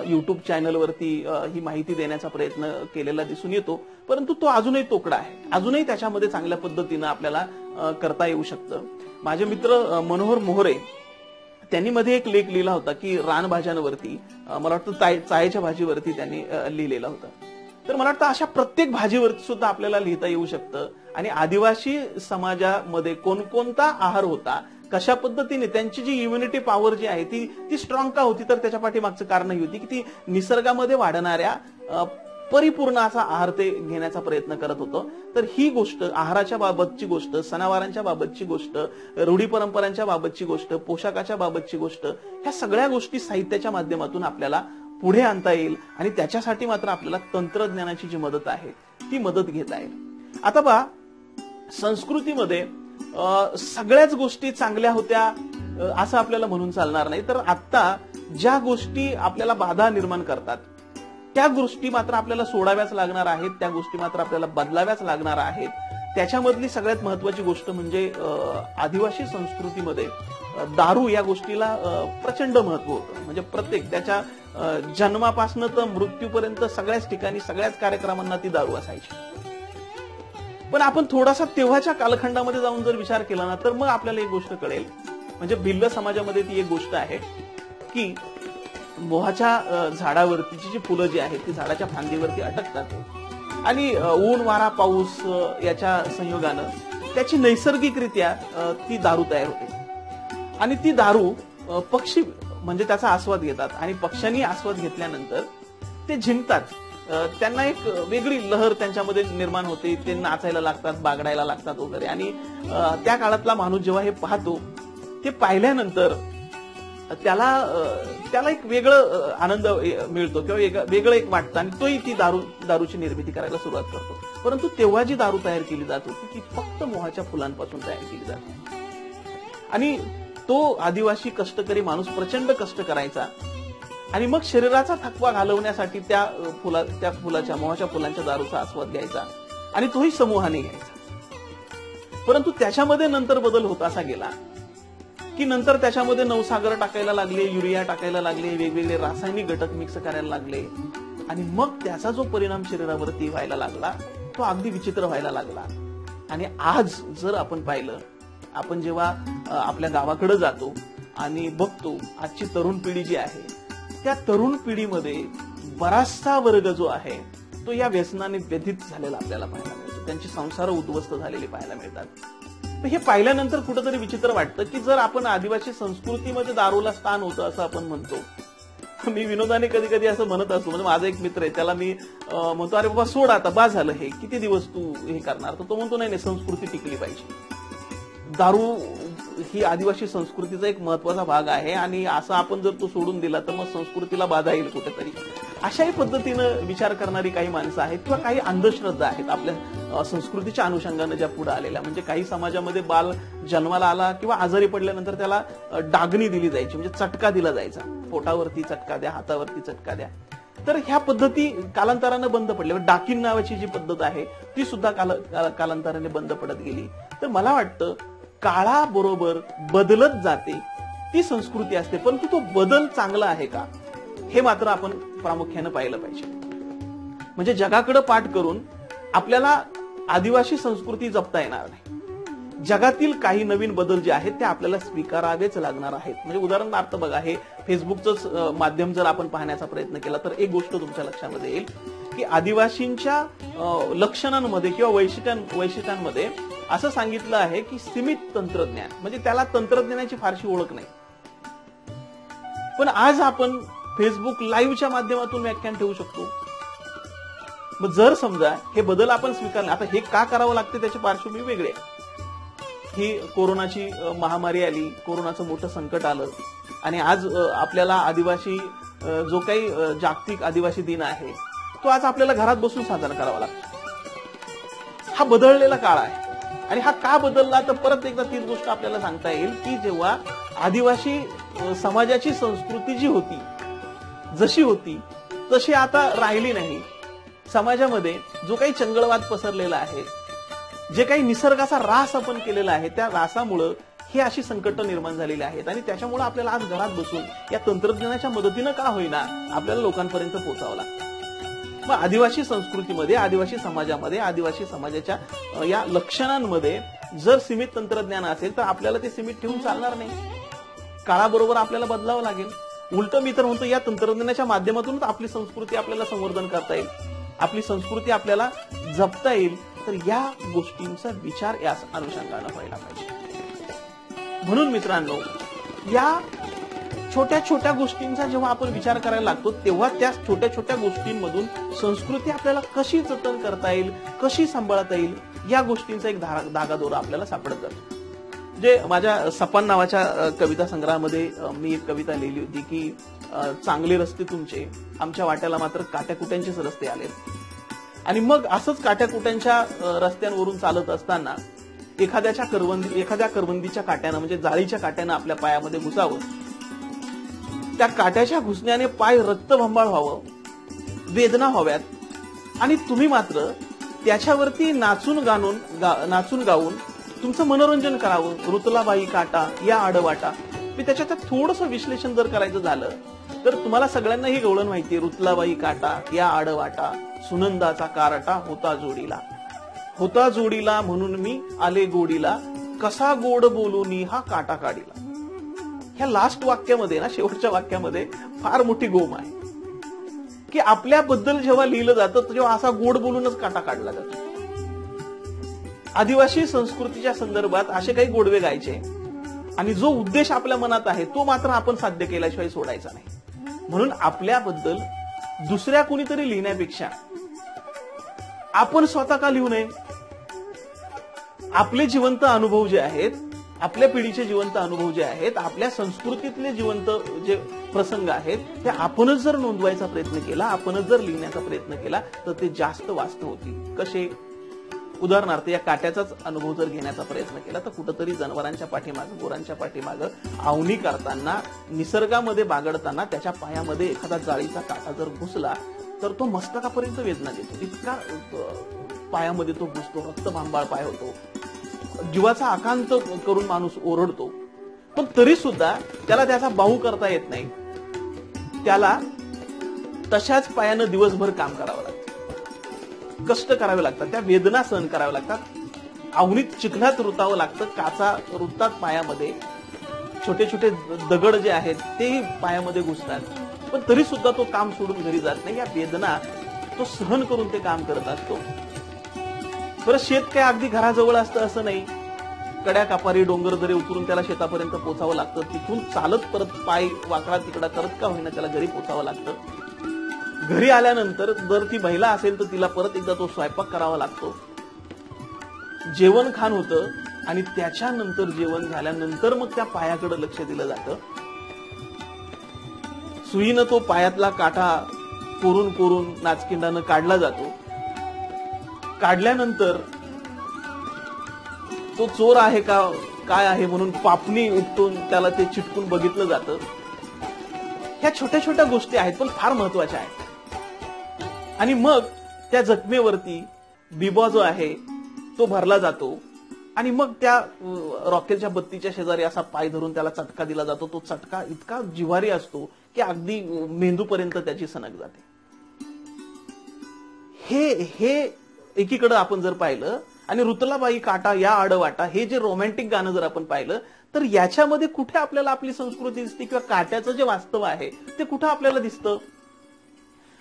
युट्यूब चॅनलवरती ही माहिती देण्याचा प्रयत्न केलेला दिसून येतो, परंतु तो अजूनही तोकडा आहे. अजूनही त्याच्यामध्ये चांगल्या पद्धतीनं आपल्याला करता येऊ शकतं. माझे मित्र मनोहर मोहरे त्यांनी मध्ये एक लेख लिहिला होता की रानभाज्यांवरती, मला वाटतं चायच्या भाजीवरती त्यांनी लिहिलेला होता. तर मला वाटतं अशा प्रत्येक भाजीवरती सुद्धा आपल्याला लिहिता येऊ शकतं. आणि आदिवासी समाजामध्ये कोणकोणता आहार होता, कशा पद्धतीने त्यांची जी इम्युनिटी पॉवर जी आहे ती स्ट्रॉंग का होती, तर त्याच्या पाठीमागचं कारण ही होती की ती निसर्गामध्ये वाढणाऱ्या परिपूर्ण असा आहार ते घेण्याचा प्रयत्न करत होतं. तर ही गोष्ट, आहाराच्या बाबतची गोष्ट, सणावारांच्या बाबतची गोष्ट, रूढी परंपरांच्या बाबतची गोष्ट, पोशाखाच्या बाबतची गोष्ट, ह्या सगळ्या गोष्टी साहित्याच्या माध्यमातून आपल्याला पुढे आणता येईल आणि त्याच्यासाठी मात्र आपल्याला तंत्रज्ञानाची जी मदत आहे ती मदत घेता येईल. आता संस्कृतीमध्ये सगळ्याच गोष्टी चांगल्या होत्या असं आपल्याला म्हणून चालणार नाही. तर आता ज्या गोष्टी आपल्याला बाधा निर्माण करतात त्या गोष्टी मात्र आपल्याला सोडाव्याच लागणार आहेत, त्या गोष्टी मात्र आपल्याला बदलाव्याच लागणार आहेत. त्याच्यामधली सगळ्यात महत्वाची गोष्ट म्हणजे आदिवासी संस्कृतीमध्ये दारू या गोष्टीला प्रचंड महत्व होतं. म्हणजे प्रत्येक त्याच्या जन्मापासून तर मृत्यूपर्यंत सगळ्याच ठिकाणी सगळ्याच कार्यक्रमांना ती दारू असायची. पण आपण थोडासा तेव्हाच्या कालखंडामध्ये जाऊन जर विचार केला ना, तर मग आपल्याला एक गोष्ट कळेल. म्हणजे भिल्ल समाजामध्ये ती एक गोष्ट आहे की मोहाच्या झाडावरतीची जी फुलं जी आहेत ती झाडाच्या फांदीवरती अटकतात आणि ऊन वारा पाऊस याच्या संयोगानं त्याची नैसर्गिकरित्या ती दारू तयार होते आणि ती दारू पक्षी म्हणजे त्याचा आस्वाद घेतात आणि पक्ष्यांनी आस्वाद घेतल्यानंतर ते झिंकतात. त्यांना एक वेगळी लहर त्यांच्यामध्ये निर्माण होते, ते नाचायला लागतात, बागडायला लागतात वगैरे. आणि त्या काळातला माणूस जेव्हा हे पाहतो ते पाहिल्यानंतर त्याला एक वेगळं आनंद मिळतो किंवा वेगळं एक वाटतं आणि तोही ती दारूची निर्मिती करायला सुरुवात करतो. परंतु तेव्हा जी दारू तयार केली जात होती ती फक्त मोहाच्या फुलांपासून तयार केली जात होती आणि तो आदिवासी कष्टकरी माणूस प्रचंड कष्ट करायचा आणि मग शरीराचा थकवा घालवण्यासाठी त्या फुलाच्या मोहाच्या फुलांच्या दारूचा आस्वाद घ्यायचा आणि तोही समूहाने घ्यायचा. परंतु त्याच्यामध्ये नंतर बदल होत असा गेला की नंतर त्याच्यामध्ये नवसागर टाकायला लागले, युरिया टाकायला लागले, वेगवेगळे रासायनिक घटक मिक्स करायला लागले आणि मग त्याचा जो परिणाम शरीरावरती व्हायला लागला तो अगदी विचित्र व्हायला लागला. आणि आज जर आपण पाहिलं, आपण जेव्हा आपल्या गावाकडे जातो आणि बघतो आजची तरुण पिढी जी आहे त्या तरुण पिढीमध्ये बराचसा वर्ग जो आहे तो या व्यसनाने व्यथित झालेला आपल्याला पाहायला मिळतो. त्यांची संसार उद्ध्वस्त झालेली पाहायला मिळतात. हे पाहिल्यानंतर कुठेतरी विचित्र वाटतं की जर आपण आदिवासी संस्कृतीमध्ये दारूला स्थान होतं असं आपण म्हणतो. मी विनोदाने कधी कधी असं म्हणत असतो. म्हणजे माझा एक मित्र आहे, त्याला मी म्हणतो अरे बाबा सोड आता, बस झालं, हे किती दिवस तू हे करणार. तर तो म्हणतो नाही, संस्कृती टिकली पाहिजे. दारू ही आदिवासी संस्कृतीचा एक महत्वाचा भाग आहे आणि असं आपण जर तो सोडून दिला तर मग संस्कृतीला बाधा येईल कुठेतरी. अशाही पद्धतीनं विचार करणारी काही माणसं आहेत किंवा काही अंधश्रद्धा आहेत आपल्या संस्कृतीच्या अनुषंगाने ज्या पुढे आलेल्या. म्हणजे काही समाजामध्ये बाल जन्माला आला किंवा आजारी पडल्यानंतर त्याला डागणी दिली जायची, म्हणजे चटका दिला जायचा, पोटावरती चटका द्या, हातावरती चटका द्या. तर ह्या पद्धती कालांतराने बंद पडल्या. डाकीन नावाची जी पद्धत आहे ती सुद्धा कालांतराने बंद पडत गेली. तर मला वाटतं काळाबरोबर बदलत जाते ती संस्कृती असते, परंतु तो बदल चांगला आहे का हे मात्र आपण प्रामुख्याने पाहिलं पाहिजे. म्हणजे जगाकडे पाठ करून आपल्याला आदिवासी संस्कृती जपता येणार नाही. जगातील काही नवीन बदल जे आहेत ते आपल्याला स्वीकारावेच लागणार आहेत. म्हणजे उदाहरणार्थ बघा, हे फेसबुकचं माध्यम जर आपण पाहण्याचा प्रयत्न केला तर एक गोष्ट तुमच्या लक्षामध्ये येईल की आदिवासींच्या लक्षणांमध्ये किंवा वैशिष्ट्यांमध्ये असं सांगितलं आहे की सीमित तंत्रज्ञान, म्हणजे त्याला तंत्रज्ञानाची फारशी ओळख नाही. पण आज आपण फेसबुक लाईव्हच्या माध्यमातून व्याख्यान ठेवू शकतो. मग जर समजा हे बदल आपण स्वीकारले, आता हे का करावं लागते त्याची पार्श्वभूमी वेगळी आहे. ही कोरोनाची महामारी आली, कोरोनाचं मोठं संकट आलं आणि आज आपल्याला आदिवासी जो काही जागतिक आदिवासी दिन आहे तो आज आपल्याला घरात बसून साजरा करावा लागतो. हा बदललेला काळ आहे आणि हा का बदलला तर परत एकदा तीच गोष्ट आपल्याला सांगता येईल की जेव्हा आदिवासी समाजाची संस्कृती जी होती, जशी होती तशी आता राहिली नाही. समाजामध्ये जो काही चंगळवाद पसरलेला आहे, जे काही निसर्गाचा ऱ्हास आपण केलेला आहे, त्या ऱ्हासामुळं ही अशी संकट निर्माण झालेली आहेत आणि त्याच्यामुळे आपल्याला आज घरात बसून या तंत्रज्ञानाच्या मदतीनं का होईना आपल्याला लोकांपर्यंत पोहोचावं लागतं. मग आदिवासी संस्कृतीमध्ये, आदिवासी समाजामध्ये, आदिवासी समाजाच्या या लक्षणांमध्ये जर सीमित तंत्रज्ञान असेल तर आपल्याला ते सीमित ठेवून चालणार नाही. काळाबरोबर आपल्याला बदलावं लागेल. उलट मी तर म्हणतो या तंत्रज्ञानाच्या माध्यमातूनच आपली संस्कृती आपल्याला संवर्धन करता येईल, आपली संस्कृती आपल्याला जपता येईल. तर या गोष्टींचा विचार या अनुषंगाने व्हायला पाहिजे. म्हणून मित्रांनो, या छोट्या छोट्या गोष्टींचा जेव्हा आपण विचार करायला लागतो तेव्हा त्या छोट्या छोट्या गोष्टींमधून संस्कृती आपल्याला कशी जतन करता येईल, कशी सांभाळता येईल, या गोष्टींचा एक धागादोरा आपल्याला सापडत जातो. जे माझ्या सपान नावाच्या कविता संग्रहामध्ये मी एक कविता लिहिली होती की चांगले रस्ते तुमचे, आमच्या वाट्याला मात्र काट्याकुट्यांचेच रस्ते आले. आणि मग असंच काट्याकुट्यांच्या रस्त्यांवरून चालत असताना एखाद्या करवंदीच्या काट्यानं म्हणजे जाळीच्या काट्यानं आपल्या पायामध्ये घुसावं, त्या काट्याच्या घुसण्याने पाय रक्तबंबाळ व्हावं, वेदना व्हाव्यात आणि तुम्ही मात्र त्याच्यावरती नाचून गाऊन तुमचं मनोरंजन करावं. रुतलाबाई काटा या आडवाटा. मी त्याच्यात थोडंसं विश्लेषण जर करायचं झालं तर तुम्हाला सगळ्यांना ही गवळण माहितीये. रुतलाबाई काटा या आडवाटा, सुनंदाचा कारटा होता जोडीला म्हणून मी आले गोडीला, कसा गोड बोलूनी हा काटा काढीला. ह्या लास्ट वाक्यामध्ये ना, शेवटच्या वाक्यामध्ये फार मोठी गोम आहे की आपल्याबद्दल जेव्हा लिहिलं जातं तेव्हा असा गोड बोलूनच काटा काढला जातो. आदिवासी संस्कृतीच्या संदर्भात असे काही गोडवे गायचे आणि जो उद्देश आपल्या मनात आहे तो मात्र आपण साध्य केल्याशिवाय सोडायचा नाही. म्हणून आपल्याबद्दल दुसऱ्या कुणीतरी लिहिण्यापेक्षा आपण स्वतः का लिहू नये? आपले जिवंत अनुभव जे आहेत, आपल्या पिढीचे जिवंत अनुभव जे आहेत, आपल्या संस्कृतीतले जिवंत जे प्रसंग आहेत ते आपणच जर नोंदवायचा प्रयत्न केला, आपणच जर लिहिण्याचा प्रयत्न केला तर ते जास्त वास्तव होतील. कसे? उदाहरणार्थ या काट्याचाच अनुभव जर घेण्याचा प्रयत्न केला तर कुठंतरी जनावरांच्या पाठीमागं, गुरांच्या पाठीमागं आवणी करताना, निसर्गामध्ये बागडताना त्याच्या पायामध्ये एखादा जाळीचा काटा जर घुसला तर तो मस्तकापर्यंत वेदना देतो. इतका पायामध्ये तो घुसतो, रक्तभांबाळ पाय होतो, जीवाचा आकांत करून माणूस ओरडतो. पण तरी सुद्धा त्याला त्याचा बाहू करता येत नाही. त्याला तशाच पायानं दिवसभर काम करावं लागतं, कष्ट करावे लागतात, त्या वेदना सहन कराव्या लागतात, आवणीत चिखलात रुतावं लागतं, काचा रुतात पायामध्ये, छोटे छोटे दगड जे आहेत तेही पायामध्ये घुसतात. पण तरी सुद्धा तो काम सोडून घरी जात नाही. या वेदना तो सहन करून ते काम करत असतो. बरं, शेत काय अगदी घराजवळ असतं असं नाही. कड्या कापारी डोंगर दरे उतरून त्याला शेतापर्यंत पोहोचावं लागतं. तिथून चालत परत पाय वाकडा तिकडा करत का होईना त्याला घरी पोहोचावं लागतं. घरी आल्यानंतर जर ती महिला असेल तर तिला परत एकदा तो स्वयंपाक करावा लागतो. जेवण खाण होतं आणि त्याच्यानंतर जेवण झाल्यानंतर मग त्या पायाकडे लक्ष दिलं जातं. सुईनं तो पायातला काटा कोरून कोरून नाचकिंडानं काढला जातो. काढल्यानंतर तो चोर आहे का काय आहे म्हणून पापणी उपटून त्याला ते चिटकून बघितलं जातं. ह्या छोट्या छोट्या गोष्टी आहेत पण फार महत्वाच्या आहेत. आणि मग त्या जखमेवरती बिबा जो आहे तो भरला जातो आणि मग त्या रॉकेलच्या बत्तीच्या शेजारी असा पाय धरून त्याला चटका दिला जातो. तो चटका इतका जिव्हारी असतो की अगदी मेंदूपर्यंत त्याची सनक जाते. हे एकीकडे आपण जर पाहिलं आणि रुतलाबाई काटा या आडवाटा हे जे रोमॅन्टिक गाणं जर आपण पाहिलं तर याच्यामध्ये कुठे आपल्याला आपली संस्कृती दिसते किंवा काट्याचं जे वास्तव आहे ते कुठं आपल्याला दिसतं?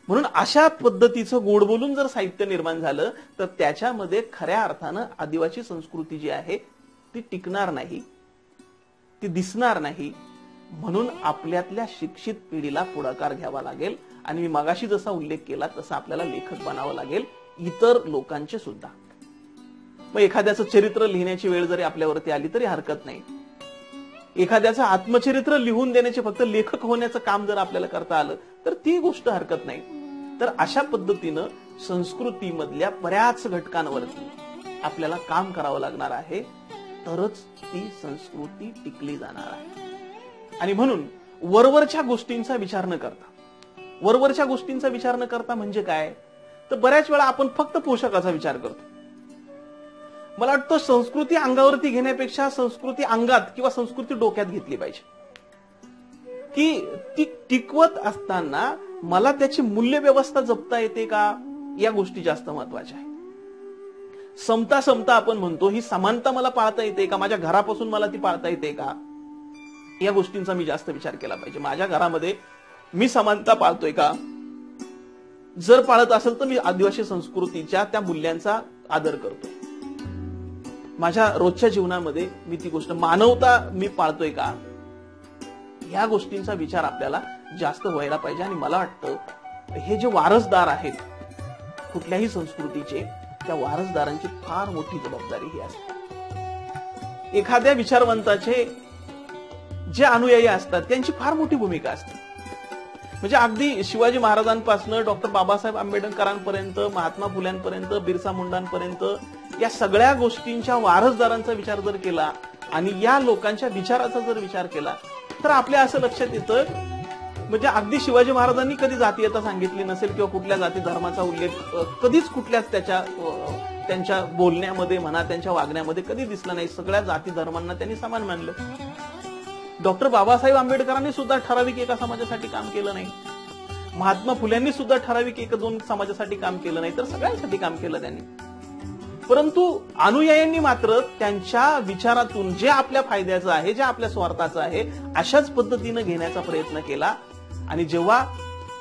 म्हणून अशा पद्धतीचं गोड बोलून जर साहित्य निर्माण झालं तर त्याच्यामध्ये खऱ्या अर्थानं आदिवासी संस्कृती जी आहे ती टिकणार नाही, ती दिसणार नाही. म्हणून आपल्यातल्या शिक्षित पिढीला पुढाकार घ्यावा लागेल आणि मी मगाशी जसा उल्लेख केला तसं आपल्याला लेखक बनावं लागेल, इतर लोकांचे सुद्धा. मग एखाद्याचं चरित्र लिहिण्याची वेळ जरी आपल्यावरती आली तरी हरकत नाही. एखाद्याचं आत्मचरित्र लिहून देण्याचे फक्त लेखक होण्याचं काम जर आपल्याला करता आलं तर ती गोष्ट हरकत नाही. तर अशा पद्धतीनं संस्कृतीमधल्या बऱ्याच घटकांवरती आपल्याला काम करावं लागणार आहे, तरच ती संस्कृती टिकली जाणार आहे. आणि म्हणून वरवरच्या गोष्टींचा विचार न करता म्हणजे काय तर बऱ्याच वेळा आपण फक्त पोषकाचा विचार करतो. मला वाटतं संस्कृती अंगावरती घेण्यापेक्षा संस्कृती अंगात किंवा संस्कृती डोक्यात घेतली पाहिजे की ती टिकवत असताना मला त्याची मूल्य व्यवस्था जपता येते का, या गोष्टी जास्त महत्वाच्या आहेत. समता आपण म्हणतो, ही समानता मला पाळता येते का, माझ्या घरापासून मला ती पाळता येते का, या गोष्टींचा मी जास्त विचार केला पाहिजे. माझ्या घरामध्ये मी समानता पाळतोय का? जर पाळत असेल तर मी आदिवासी संस्कृतीच्या त्या मूल्यांचा आदर करतोय. माझ्या रोजच्या जीवनामध्ये मी ती गोष्ट मानवता मी पाळतोय का, या गोष्टींचा विचार आपल्याला जास्त व्हायला पाहिजे. आणि मला वाटतं हे जे वारसदार आहेत कुठल्याही संस्कृतीचे, त्या वारसदारांची फार मोठी जबाबदारी ही असते. एखाद्या विचारवंताचे जे अनुयायी असतात त्यांची फार मोठी भूमिका असते. म्हणजे अगदी शिवाजी महाराजांपासून डॉक्टर बाबासाहेब आंबेडकरांपर्यंत, महात्मा फुल्यांपर्यंत, बिरसा मुंडांपर्यंत या सगळ्या गोष्टींच्या वारसदारांचा विचार जर केला आणि या लोकांच्या विचाराचा जर विचार केला तर आपल्या असं लक्षात येतं, म्हणजे अगदी शिवाजी महाराजांनी कधी जातीयता सांगितली नसेल किंवा कुठल्या जाती धर्माचा उल्लेख कधीच कुठल्याच त्यांच्या बोलण्यामध्ये म्हणा, त्यांच्या वागण्यामध्ये कधी दिसला नाही. सगळ्या जाती धर्मांना त्यांनी समान मानलं. डॉक्टर बाबासाहेब आंबेडकरांनी सुद्धा ठराविक एका समाजासाठी काम केलं नाही. महात्मा फुल्यांनी सुद्धा ठराविक एक दोन समाजासाठी काम केलं नाही, तर सगळ्यांसाठी काम केलं त्यांनी. परंतु अनुयायांनी मात्र त्यांच्या विचारातून जे आपल्या फायद्याचं आहे, जे आपल्या स्वार्थाचं आहे, अशाच पद्धतीनं घेण्याचा प्रयत्न केला. आणि जेव्हा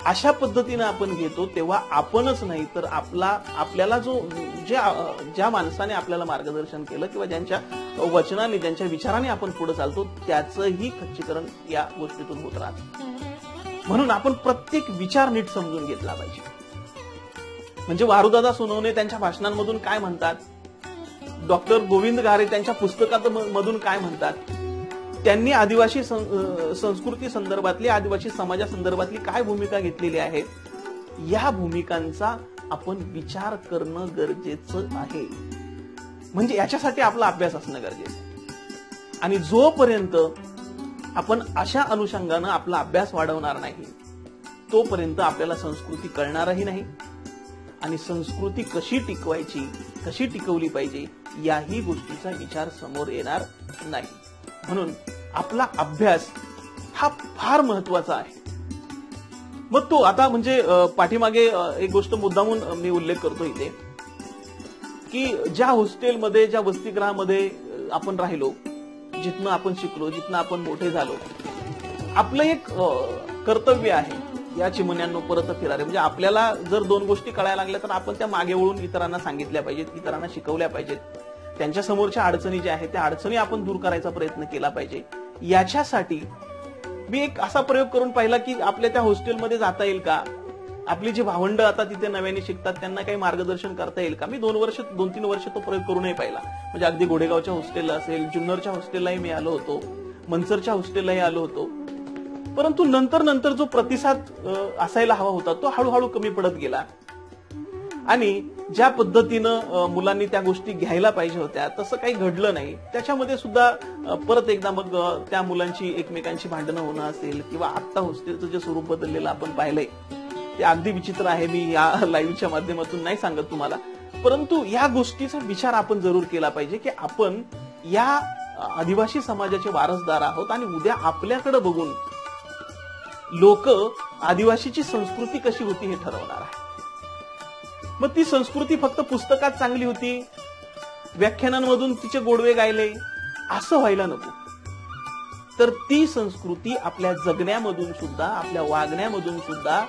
अशा पद्धतीनं आपण घेतो तेव्हा आपणच नाही तर आपल्याला ज्या माणसाने आपल्याला मार्गदर्शन केलं किंवा ज्यांच्या वचनाने, ज्यांच्या विचाराने आपण पुढे चालतो, त्याचंही खच्चीकरण या गोष्टीतून होत राहतं. म्हणून आपण प्रत्येक विचार नीट समजून घेतला पाहिजे. म्हणजे वारुदादा सोनवणे त्यांच्या भाषणांमधून काय म्हणतात, डॉक्टर गोविंद गारे त्यांच्या पुस्तकांमधून काय म्हणतात, त्यांनी आदिवासी संस्कृती संदर्भातली, आदिवासी समाजासंदर्भातली काय भूमिका घेतलेली आहे, या भूमिकांचा आपण विचार करणं गरजेचं आहे. म्हणजे याच्यासाठी आपला अभ्यास असणं गरजेचं आहे. आणि जोपर्यंत आपण अशा अनुषंगानं आपला अभ्यास वाढवणार नाही तोपर्यंत आपल्याला संस्कृती कळणारही नाही आणि संस्कृती कशी टिकवायची, कशी टिकवली पाहिजे याही गोष्टीचा विचार समोर येणार नाही. म्हणून आपला अभ्यास हा फार महत्वाचा आहे. मग तो आता म्हणजे पाठीमागे एक गोष्ट मुद्दामून मी उल्लेख करतो इथे की ज्या हॉस्टेलमध्ये, ज्या वसतिगृहामध्ये आपण राहिलो, जिथनं आपण शिकलो, जिथनं आपण मोठे झालो, आपलं एक कर्तव्य आहे या चिमण्यांनो परत फिरारे. म्हणजे आपल्याला जर दोन गोष्टी कळायला लागल्या तर आपण त्या मागे वळून इतरांना सांगितल्या पाहिजेत, इतरांना शिकवल्या पाहिजेत. त्यांच्या समोरच्या अडचणी ज्या आहेत त्या अडचणी आपण दूर करायचा प्रयत्न केला पाहिजे. याच्यासाठी मी एक असा प्रयोग करून पाहिला की आपल्या त्या हॉस्टेलमध्ये जाता येईल का, आपली जी भावंड आता तिथे नव्याने शिकतात त्यांना काही मार्गदर्शन करता येईल का. मी 2-3 वर्ष तो प्रयोग करूनही पाहिला. म्हणजे अगदी घोडेगावच्या हॉस्टेलला असेल, जुन्नरच्या हॉस्टेललाही मी आलो होतो, मनसरच्या हॉस्टेललाही आलो होतो. परंतु नंतर जो प्रतिसाद असायला हवा होता तो हळूहळू कमी पडत गेला. आणि ज्या पद्धतीनं मुलांनी त्या गोष्टी घ्यायला पाहिजे होत्या तसं काही घडलं नाही. त्याच्यामध्ये सुद्धा परत एकदा मग त्या मुलांची एकमेकांची भांडणं होणं असेल किंवा आत्ता हॉस्टेलचं जे स्वरूप बदललेलं आपण पाहिलंय ते अगदी विचित्र आहे. मी या लाईव्हच्या माध्यमातून नाही सांगत तुम्हाला, परंतु या गोष्टीचा विचार आपण जरूर केला पाहिजे की आपण या आदिवासी समाजाचे वारसदार आहोत आणि उद्या आपल्याकडे बघून लोक आदिवासीची संस्कृती कशी होती हे ठरवणार आहे. मग ती संस्कृती फक्त पुस्तकात चांगली होती, व्याख्यानांमधून तिचे गोडवे गायले असं व्हायला नको. तर ती संस्कृती आपल्या जगण्यामधून सुद्धा, आपल्या वागण्यामधून सुद्धा,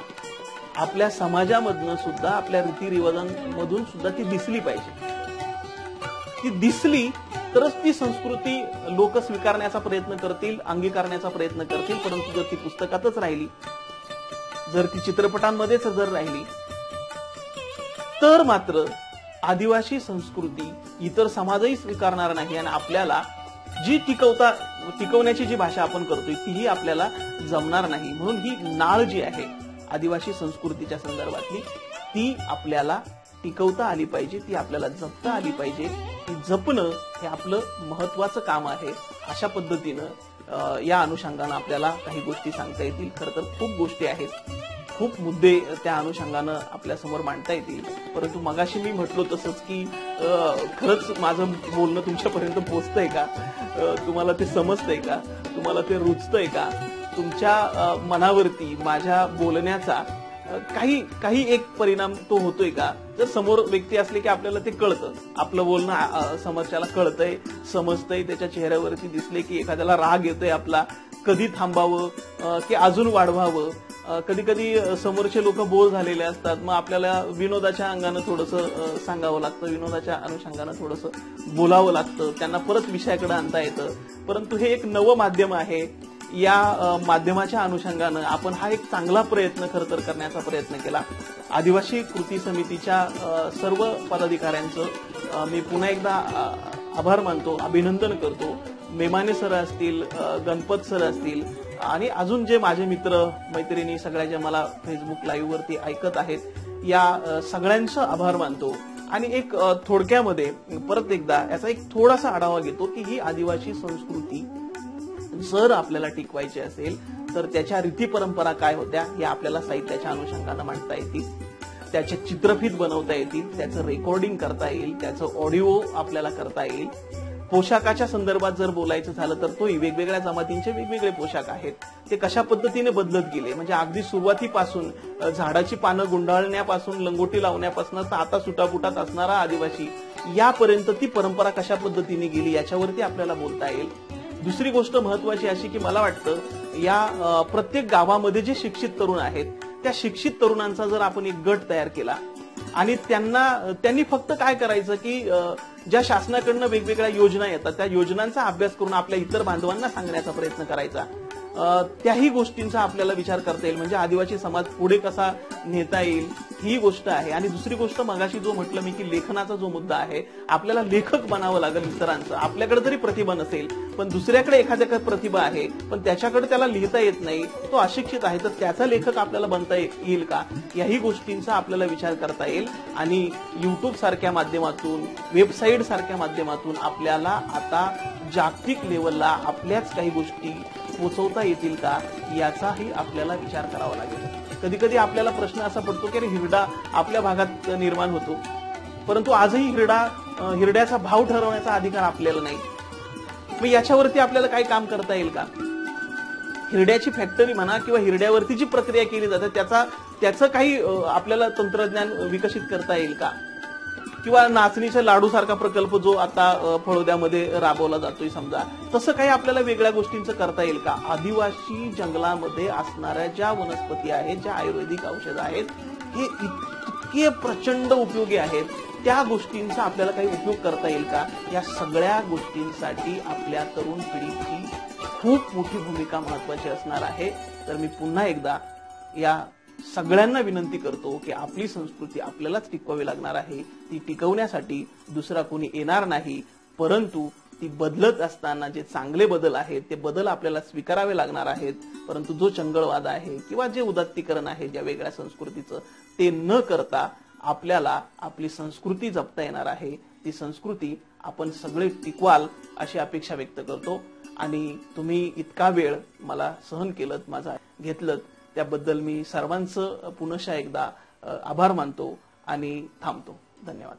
आपल्या समाजामधून सुद्धा, आपल्या रीतिरिवाजांमधून सुद्धा ती दिसली पाहिजे. ती दिसली तरच ती संस्कृती लोक स्वीकारण्याचा प्रयत्न करतील, अंगीकारण्याचा प्रयत्न करतील. परंतु जर ती पुस्तकातच राहिली, जर ती चित्रपटांमध्येच जर राहिली तर मात्र आदिवासी संस्कृती इतर समाजही स्वीकारणार नाही आणि आपल्याला जी टिकवण्याची जी भाषा आपण करतोय तीही आपल्याला जमणार नाही. म्हणून ही नाळ जी आहे आदिवासी संस्कृतीच्या संदर्भातली ती आपल्याला टिकवता आली पाहिजे, ती आपल्याला जपता आली पाहिजे. ती जपणं हे आपलं महत्वाचं काम आहे. अशा पद्धतीनं या अनुषंगानं आपल्याला काही गोष्टी सांगता येतील. खरं तर खूप गोष्टी आहेत, खूप मुद्दे त्या अनुषंगानं आपल्या समोर मांडता येतील. परंतु मगाशी मी म्हटलो तसंच की खरंच माझं बोलणं तुमच्यापर्यंत पोहोचतंय का, तुम्हाला ते समजतंय का, तुम्हाला ते रुचतंय का, तुमच्या मनावरती माझ्या बोलण्याचा काही एक परिणाम तो होतोय का. जर समोर व्यक्ती असले की आपल्याला ते कळतं, आपलं बोलणं समोरच्याला कळतंय, समजतंय, त्याच्या चेहऱ्यावरती दिसले की एखाद्याला राग येतोय आपला, कधी थांबावं की अजून वाढवावं. कधी कधी समोरचे लोक बोर झालेले असतात, मग आपल्याला विनोदाच्या अंगानं थोडंसं सांगावं लागतं, विनोदाच्या अनुषंगानं थोडंसं बोलावं लागतं, त्यांना परत विषयाकडे आणता येतं. परंतु हे एक नवं माध्यम आहे. या माध्यमाच्या अनुषंगानं आपण हा एक चांगला प्रयत्न खरं तर करण्याचा प्रयत्न केला. आदिवासी कृती समितीच्या सर्व पदाधिकाऱ्यांचं मी पुन्हा एकदा आभार मानतो, अभिनंदन करतो. मेमाने सर असतील, गणपत सर असतील आणि अजून जे माझे मित्र मैत्रिणी सगळ्या ज्या मला फेसबुक लाईव्ह वरती ऐकत आहेत, या सगळ्यांचं आभार मानतो. आणि एक थोडक्यामध्ये परत एकदा याचा एक थोडासा आढावा घेतो की ही आदिवासी संस्कृती जर आपल्याला टिकवायची असेल तर त्याच्या रीती परंपरा काय होत्या हे आपल्याला साहित्याच्या अनुषंगाने मांडता येतील, त्याचे चित्रफित बनवता येतील, त्याचं रेकॉर्डिंग करता येईल, त्याचं ऑडिओ आपल्याला करता येईल. पोशाखाच्या संदर्भात जर बोलायचं झालं तर तोही वेगवेगळ्या जमातींचे वेगवेगळे पोशाख आहेत, ते कशा पद्धतीने बदलत गेले. म्हणजे अगदी सुरुवातीपासून झाडाची पानं गुंडाळण्यापासून लंगोटी लावण्यापासून तर आता सुटापुटात असणारा आदिवासी यापर्यंत ती परंपरा कशा पद्धतीने गेली याच्यावरती आपल्याला बोलता येईल. दुसरी गोष्ट महत्वाची अशी की मला वाटतं या प्रत्येक गावामध्ये जे शिक्षित तरुण आहेत त्या शिक्षित तरुणांचा जर आपण एक गट तयार केला आणि त्यांनी फक्त काय करायचं की ज्या शासनाकडनं वेगवेगळ्या योजना येतात त्या योजनांचा अभ्यास करून आपल्या इतर बांधवांना सांगण्याचा प्रयत्न करायचा, त्याही गोष्टींचा आपल्याला विचार करता येईल. म्हणजे आदिवासी समाज पुढे कसा नेता येईल ही गोष्ट आहे. आणि दुसरी गोष्ट मगाशी जो म्हटलं मी की लेखनाचा जो मुद्दा आहे, आपल्याला लेखक बनावं लागेल इतरांचं. आपल्याकडे जरी प्रतिभा नसेल पण दुसऱ्याकडे एखाद्याकडे प्रतिभा आहे पण त्याच्याकडे त्याला लिहिता येत नाही, तो अशिक्षित आहे, तर त्याचा लेखक आपल्याला बनता येईल का, याही गोष्टींचा आपल्याला विचार करता येईल. आणि युट्यूब सारख्या माध्यमातून, वेबसाईट सारख्या माध्यमातून आपल्याला आता जागतिक लेवलला आपल्याच काही गोष्टी पोहोचवता येतील का याचाही आपल्याला विचार करावा लागेल. कधी कधी आपल्याला प्रश्न असा पडतो की हिरडा आपल्या भागात निर्माण होतो परंतु आजही हिरड्याचा भाव ठरवण्याचा अधिकार आपल्याला नाही. मग याच्यावरती आपल्याला काही काम करता येईल का? हिरड्याची फॅक्टरी म्हणा किंवा हिरड्यावरती जी प्रक्रिया केली जाते त्याचं काही आपल्याला तंत्रज्ञान विकसित करता येईल का? किंवा नाचणीच्या लाडू सारखा प्रकल्प जो आता फळोद्यामध्ये राबवला जातोय समजा, तसं काही आपल्याला वेगळ्या गोष्टींचं करता येईल का? आदिवासी जंगलामध्ये असणाऱ्या ज्या वनस्पती आहेत, ज्या आयुर्वेदिक औषध आहेत, हे इतके प्रचंड उपयोगी आहेत, त्या गोष्टींचा आपल्याला काही उपयोग करता येईल का? या सगळ्या गोष्टींसाठी आपल्या तरुण पिढीची खूप मोठी भूमिका महत्वाची असणार आहे. तर मी पुन्हा एकदा या सगळ्यांना विनंती करतो की आपली संस्कृती आपल्यालाच टिकवावी लागणार आहे. ती टिकवण्यासाठी दुसरा कोणी येणार नाही, परंतु ती बदलत असताना जे चांगले बदल आहेत ते बदल आपल्याला स्वीकारावे लागणार आहेत. परंतु जो चंगळवाद आहे किंवा जे उदात्तीकरण आहे ज्या वेगळ्या संस्कृतीचं, ते न करता आपल्याला आपली संस्कृती जपता येणार आहे. ती संस्कृती आपण सगळे टिकवाल अशी अपेक्षा व्यक्त करतो. आणि तुम्ही इतका वेळ मला सहन केलं, माझा घेतलं, त्याबद्दल मी सर्वांचं पुनश्च एकदा आभार मानतो आणि थांबतो. धन्यवाद.